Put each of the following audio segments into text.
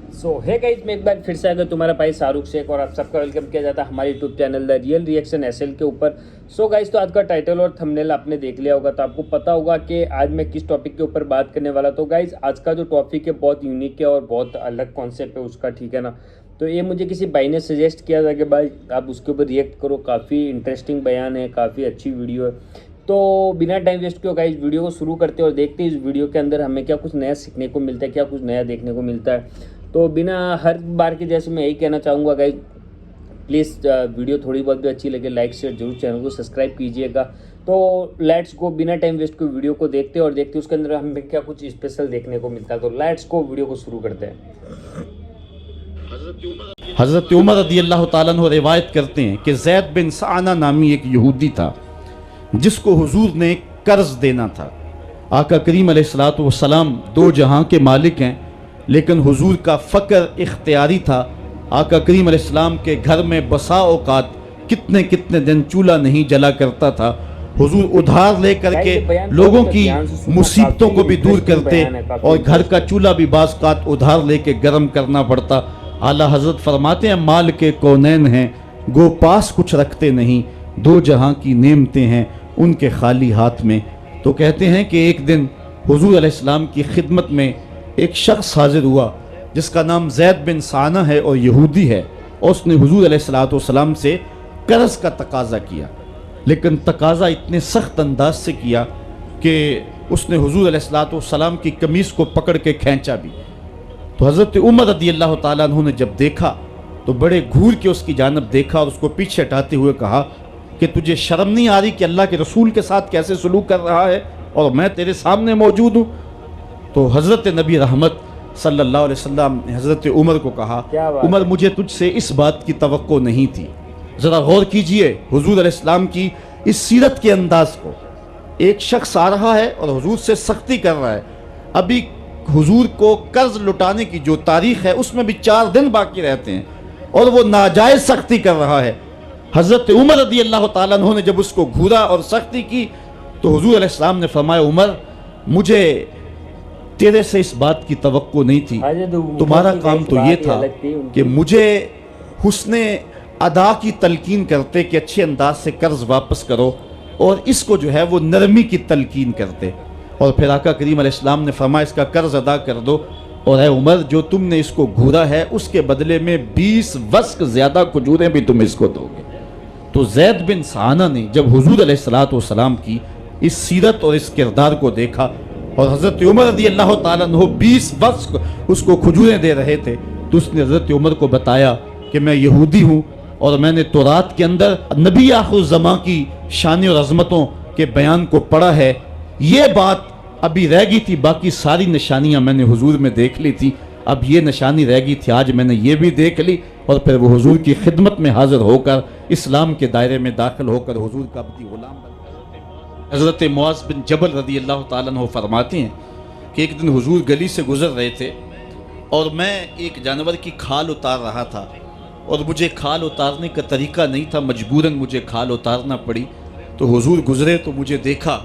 है गाइस, मैं एक बार फिर से अगर तुम्हारा भाई शाहरुख शेख और आप सबका वेलकम किया जाता है हमारे YouTube channel the real reaction S L ऊपर। गाइस, तो आज का टाइटल और थंबनेल आपने देख लिया होगा, तो आपको पता होगा कि आज मैं किस टॉपिक के ऊपर बात करने वाला। तो गाइस, आज का जो टॉपिक है बहुत यूनिक है और बहुत अलग कॉन्सेप्ट है उसका, ठीक है ना। तो ये मुझे किसी भाई ने सजेस्ट किया था कि भाई आप उसके ऊपर रिएक्ट करो, काफ़ी इंटरेस्टिंग बयान है, काफ़ी अच्छी वीडियो है। तो बिना टाइम वेस्ट किए गाइस वीडियो को शुरू करते हैं और देखते हैं इस वीडियो के अंदर हमें क्या कुछ नया सीखने को मिलता है, क्या कुछ नया देखने को मिलता है। तो बिना हर बार के जैसे मैं यही कहना चाहूँगा गाइस, प्लीज़ वीडियो थोड़ी बहुत भी अच्छी लगे लाइक शेयर जरूर, चैनल को सब्सक्राइब कीजिएगा। तो लेट्स गो, बिना टाइम वेस्ट के वीडियो को देखते हैं और देखते हैं उसके अंदर हमें क्या कुछ स्पेशल देखने को मिलता है। तो लेट्स गो, वीडियो को शुरू करते हैं। हज़रत उमर रज़ी अल्लाह ताला अन्हु रिवायत करते हैं कि ज़ैद बिन साना नामी एक यहूदी था जिसको हुजूर ने कर्ज देना था। आका करीम अलैहिस्सलातु वस्सलाम दो जहां के मालिक हैं, लेकिन हुजूर का फ़क्र इख्तियारी था। आका करीम अलैहिस्सलाम के घर में बसा औकात कितने कितने दिन चूल्हा नहीं जला करता था। हुजूर उधार लेकर के लोगों की मुसीबतों को भी दूर करते और घर का चूल्हा भी बाज़ उधार लेके गर्म करना पड़ता। आला हज़रत फरमाते हैं, माल के कौनैन हैं गो पास कुछ रखते नहीं, दो जहां की नेमतें हैं उनके खाली हाथ में। तो कहते हैं कि एक दिन हुजूर अलैहिस्सलाम की खिदमत में एक शख्स हाजिर हुआ जिसका नाम ज़ैद बिन साना है और यहूदी है, और उसने हुजूर अलैहिस्सलाम से कर्ज का तकाजा किया, लेकिन तकाजा इतने सख्त अंदाज से किया कि उसने हुजूर अलैहिस्सलाम की कमीज़ को पकड़ के खींचा भी। तो हज़रत उमर रज़ी अल्लाह ताला अन्हु ने जब देखा तो बड़े घूर के उसकी जानब देखा और उसको पीछे हटाते हुए कहा कि तुझे शर्म नहीं आ रही कि अल्लाह के रसूल के साथ कैसे सलूक कर रहा है और मैं तेरे सामने मौजूद हूँ। तो हज़रत नबी रहमत सल्लल्लाहु अलैहि वसल्लम ने हज़रत उमर को कहा, उमर मुझे तुझसे इस बात की तवक्को नहीं थी। ज़रा गौर कीजिए हुजूर अलैहिस्सलाम की इस सीरत के अंदाज को। एक शख्स आ रहा है और हुजूर से सख्ती कर रहा है। अभी हुजूर को कर्ज लुटाने की जो तारीख है उसमें भी 4 दिन बाकी रहते हैं और वो नाजायज़ सख्ती कर रहा है। हज़रत उमर रज़ी अल्लाह ताला अन्हु ने जब उसको घूरा और सख्ती की तो हुजूर अलैहिस्सलाम ने फरमाया, उमर मुझे तेरे से इस बात की तवक्को नहीं थी, तुम्हारा काम तो ये था कि मुझे हुस्ने अदा की तलकीन करते कि अच्छे अंदाज से कर्ज वापस करो, और इसको जो है वो नरमी की तलकीन करते। और फिर आका करीम अलैहिस्सलाम ने फरमाया इसका कर्ज अदा कर दो, और है उमर जो तुमने इसको घूरा है उसके बदले में 20 वस्क ज़्यादा खजूरें भी तुम इसको दोगे। तो ज़ैद बिन साना ने जब हुजूर अलैहिस्सलातु वस्सलाम की इस सीरत और इस किरदार को देखा और हज़रत उमर रज़ी अल्लाह ताला अन्हु 20 वस्क उसको खजूरें दे रहे थे, तो उसने हज़रत उमर को बताया कि मैं यहूदी हूँ और मैंने तौरात के अंदर नबी आखिर ज़मां की शान और अज़मतों के बयान को पढ़ा है। ये बात अभी रह गई थी, बाकी सारी निशानियाँ मैंने हुजूर में देख ली थी, अब ये निशानी रह गई थी, आज मैंने ये भी देख ली। और फिर वो हुजूर की खिदमत में हाजिर होकर इस्लाम के दायरे में दाखिल होकर हुजूर का अब्दी गुलाम बन। हज़रत मुआज़ बिन जबल रज़ी अल्लाह ताला अन्हु फरमाते हैं कि एक दिन हुजूर गली से गुजर रहे थे और मैं एक जानवर की खाल उतार रहा था और मुझे खाल उतारने का तरीका नहीं था, मजबूरन मुझे खाल उतारना पड़ी। तो हुजूर गुजरे तो मुझे देखा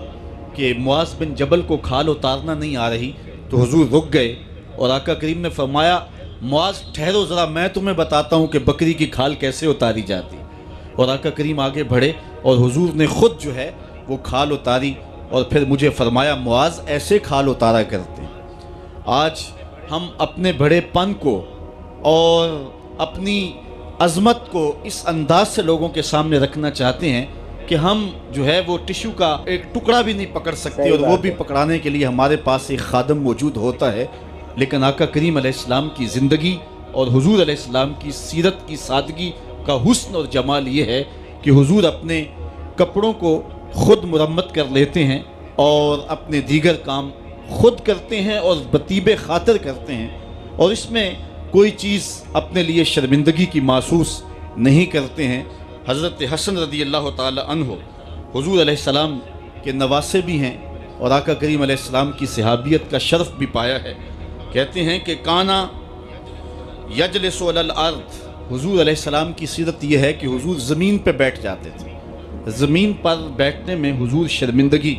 कि मुआज़ बिन जबल को खाल उतारना नहीं आ रही, तो हुजूर रुक गए और आका करीम ने फरमाया, मुआज़ ठहरो ज़रा, मैं तुम्हें बताता हूँ कि बकरी की खाल कैसे उतारी जाती। और आका करीम आगे बढ़े और हुजूर ने ख़ुद जो है वो खाल उतारी और फिर मुझे फरमाया, मुआज़ ऐसे खाल उतारा करते हैं। आज हम अपने बड़ेपन को और अपनी अज़मत को इस अंदाज से लोगों के सामने रखना चाहते हैं कि हम जो है वो टिश्यू का एक टुकड़ा भी नहीं पकड़ सकते, और वो भी पकड़ाने के लिए हमारे पास एक खादम मौजूद होता है। लेकिन आका करीम अलैहिस्सलाम की ज़िंदगी और हुजूर अलैहिस्सलाम की सीरत की सादगी का हुस्न और जमाल ये है कि हुजूर अपने कपड़ों को ख़ुद मुरम्मत कर लेते हैं और अपने दीगर काम ख़ुद करते हैं और बतीब ख़ातिर करते हैं, और इसमें कोई चीज़ अपने लिए शर्मिंदगी की महसूस नहीं करते हैं। हज़रत हसन रज़ी अल्लाह ताला अन्हु हुजूर अलैहिस्सलाम के नवासे भी हैं और आका करीम अलैहिस्सलाम की सहाबियत का शर्फ भी पाया है। कहते हैं कि काना यजलिसु अलल अर्द, हुजूर अलैहिस्सलाम की सीरत यह है कि हुजूर ज़मीन पर बैठ जाते थे। ज़मीन पर बैठने में हुजूर शर्मिंदगी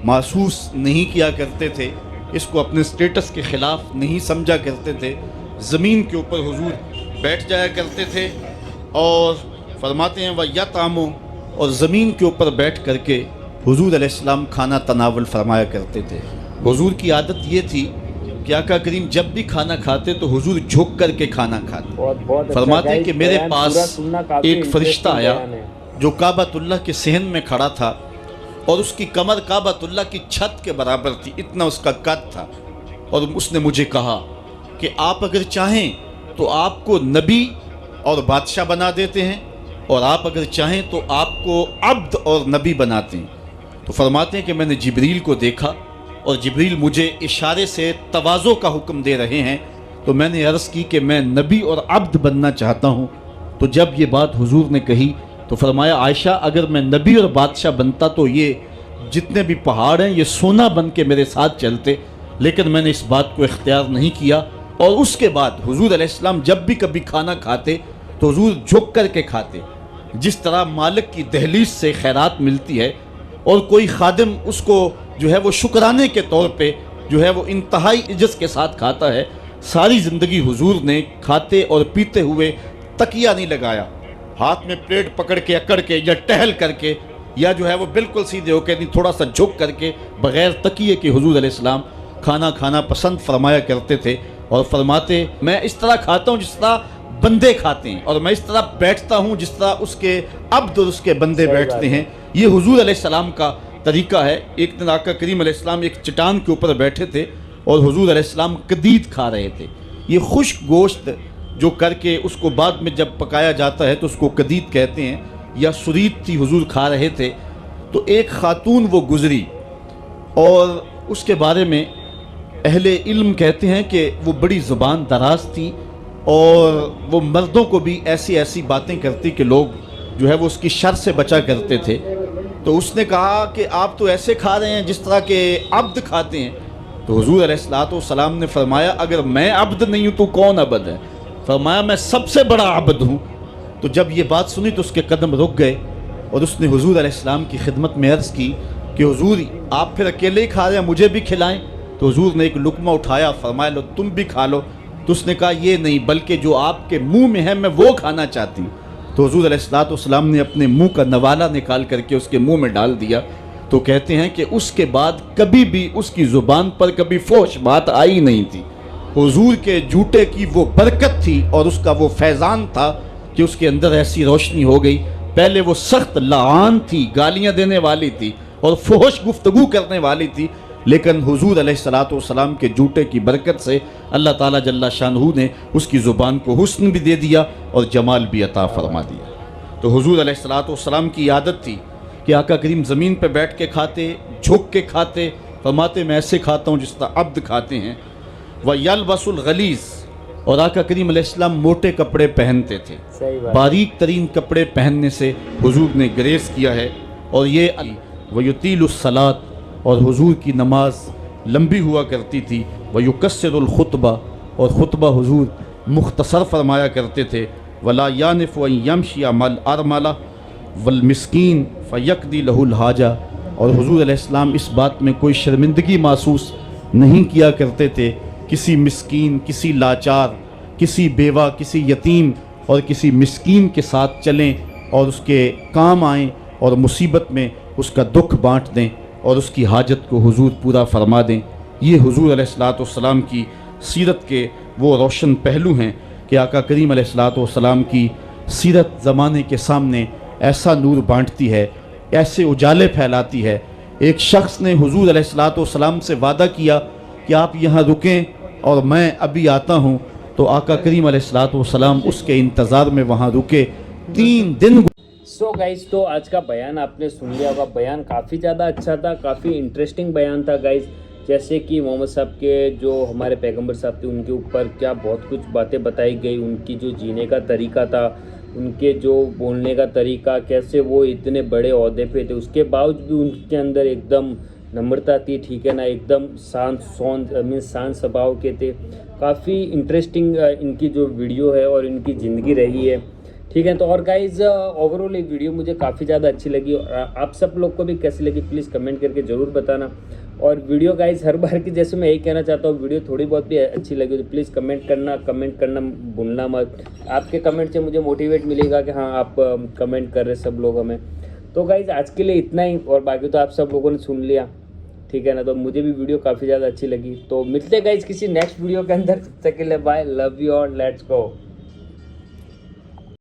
महसूस नहीं किया करते थे, इसको अपने स्टेटस के ख़िलाफ़ नहीं समझा करते थे। ज़मीन के ऊपर हुजूर बैठ जाया करते थे और फरमाते हैं व यतामो, और ज़मीन के ऊपर बैठ करके हुजूर अलैहिस्सलाम खाना तनावल फरमाया करते थे। हुजूर की आदत ये थी कि आका करीम जब भी खाना खाते तो हुजूर झुक करके खाना खाते। बहुत फरमाते हैं कि मेरे पास एक एक फरिश्ता आया जो काबतुल्लाह के सहन में खड़ा था और उसकी कमर काबतुल्लाह की छत के बराबर थी, इतना उसका कद था। और उसने मुझे कहा कि आप अगर चाहें तो आपको नबी और बादशाह बना देते हैं, और आप अगर चाहें तो आपको अब्द और नबी बनाते हैं। तो फरमाते हैं कि मैंने जिब्रील को देखा और जिब्रील मुझे इशारे से तवाज़ो का हुक्म दे रहे हैं, तो मैंने अर्ज़ की कि मैं नबी और अब्द बनना चाहता हूँ। तो जब ये बात हुजूर ने कही तो फरमाया आयशा, अगर मैं नबी और बादशाह बनता तो ये जितने भी पहाड़ हैं ये सोना बन के मेरे साथ चलते, लेकिन मैंने इस बात को इख्तियार नहीं किया। और उसके बाद हुजूर अलैहिस्सलाम जब भी कभी खाना खाते तो हुजूर झुक करके खाते, जिस तरह मालिक की दहलीज से खैरात मिलती है और कोई खादिम उसको जो है वो शुक्राने के तौर पे जो है वो इंतहाई इज्जत के साथ खाता है। सारी ज़िंदगी हुजूर ने खाते और पीते हुए तकिया नहीं लगाया, हाथ में प्लेट पकड़ के अकड़ के या टहल करके या जो है वो बिल्कुल सीधे होकर नहीं, थोड़ा सा झुक करके बग़ैर तकिए के हुजूर अलैहिस्सलाम खाना खाना पसंद फरमाया करते थे। और फरमाते मैं इस तरह खाता हूँ जिस तरह बंदे खाते हैं, और मैं इस तरह बैठता हूँ जिस तरह उसके अब्द और उसके बंदे बैठते हैं। ये हुजूर अलैहिस्सलाम का तरीका है। एक दिन आका करीम अलैहिस्सलाम एक चट्टान के ऊपर बैठे थे और हुजूर अलैहिस्सलाम कदीद खा रहे थे। ये खुश्क गोश्त जो करके उसको बाद में जब पकाया जाता है तो उसको कदीद कहते हैं, या सुरीत थी, हुजूर खा रहे थे। तो एक खातून वो गुजरी और उसके बारे में अहले इल्म कहते हैं कि वो बड़ी ज़ुबान दराज थी और वो मर्दों को भी ऐसी ऐसी बातें करती कि लोग जो है वो उसकी शर से बचा करते थे। तो उसने कहा कि आप तो ऐसे खा रहे हैं जिस तरह के अब्द खाते हैं। तो हुजूर अलैहिस्सलाम ने फरमाया अगर मैं अब्द नहीं हूँ तो कौन अब्द है? फरमाया मैं सबसे बड़ा अब्द हूँ। तो जब ये बात सुनी तो उसके कदम रुक गए और उसने हुजूर अलैहिस्सलाम की खिदमत में अर्ज़ की कि हुजूर आप फिर अकेले ही खा रहे हैं, मुझे भी खिलाएं। तो हुजूर ने एक लुकमा उठाया, फरमाया लो तुम भी खा लो। तो उसने कहा ये नहीं, बल्कि जो आपके मुंह में है मैं वो खाना चाहती हूँ। तो हुजूर अलैहिस्सलाम ने अपने मुंह का नवाला निकाल करके उसके मुंह में डाल दिया। तो कहते हैं कि उसके बाद कभी भी उसकी ज़ुबान पर कभी फोश बात आई नहीं थी। हुजूर के जूते की वो बरकत थी और उसका वो फैज़ान था कि उसके अंदर ऐसी रोशनी हो गई। पहले वो सख्त लाआन थी, गालियाँ देने वाली थी और फोश गुफ्तगू करने वाली थी, लेकिन हुजूर अलैहिस्सलाम के जूते की बरकत से अल्लाह ताला जल्ला शानहू ने उसकी ज़ुबान को हुस्न भी दे दिया और जमाल भी अता फरमा दिया। तो हुजूर अलैहिस्सलाम की आदत थी कि आका करीम ज़मीन पर बैठ के खाते, झुक के खाते। फरमाते मैं ऐसे खाता हूँ जिस तरह अब्द खाते हैं। व यलबसुल गलीज़, और आका करीम अलैहिस्सलाम मोटे कपड़े पहनते थे। बारीक तरीन कपड़े पहनने से हुजूर ने ग्रेस किया है। और ये वयुतीलुस सलात, और हुजूर की नमाज लंबी हुआ करती थी। वयुकस्सिरुल खुतबा, और खुतबा हुजूर मुख्तसर फरमाया करते थे। वला यानिफ व यमशी अमल अरमला वल मिस्कीन फ़यक़दी लहुल हाजा, और हुजूर अलैहिस्सलाम इस बात में कोई शर्मिंदगी महसूस नहीं किया करते थे किसी मिस्कीन, किसी लाचार, किसी बेवा, किसी यतीम और किसी मिस्कीन के साथ चलें और उसके काम आएँ और मुसीबत में उसका दुख बांट दें और उसकी हाजत को हुजूर पूरा फरमा दें। ये हुजूर अलैहिस्सलाम की सीरत के वो रोशन पहलू हैं कि आका करीम अलैहिस्सलाम की सीरत ज़माने के सामने ऐसा नूर बांटती है, ऐसे उजाले फैलाती है। एक शख्स ने हुजूर अलैहिस्सलाम से वादा किया कि आप यहाँ रुकें और मैं अभी आता हूँ। तो आका करीम अलैहिस्सलाम उसके इंतज़ार में वहाँ रुके 3 दिन। सो गाइज, तो आज का बयान आपने सुन लिया होगा। बयान काफ़ी ज़्यादा अच्छा था, काफ़ी इंटरेस्टिंग बयान था गाइज। जैसे कि मोहम्मद साहब के जो हमारे पैगंबर साहब थे उनके ऊपर क्या बहुत कुछ बातें बताई गई, उनकी जो जीने का तरीका था, उनके जो बोलने का तरीका, कैसे वो इतने बड़े ओहदे पे थे उसके बावजूद भी उनके अंदर एकदम नम्रता थी, ठीक है ना, एकदम शांत स्वभाव के थे। काफ़ी इंटरेस्टिंग इनकी जो वीडियो है और इनकी ज़िंदगी रही है, ठीक है। तो और गाइज ओवरऑल ये वीडियो मुझे काफ़ी ज़्यादा अच्छी लगी और आप सब लोग को भी कैसी लगी प्लीज़ कमेंट करके ज़रूर बताना। और वीडियो गाइस हर बार की जैसे मैं यही कहना चाहता हूँ, वीडियो थोड़ी बहुत भी अच्छी लगी तो प्लीज़ कमेंट करना भूलना मत। आपके कमेंट से मुझे मोटिवेट मिलेगा कि हाँ आप कमेंट कर रहे सब लोग हमें। तो गाइस आज के लिए इतना ही, और बाकी तो आप सब लोगों ने सुन लिया, ठीक है ना। तो मुझे भी वीडियो काफ़ी ज़्यादा अच्छी लगी। तो मिलते हैं गाइस किसी नेक्स्ट वीडियो के अंदर, तब तक के लिए bye, love you all, let's go.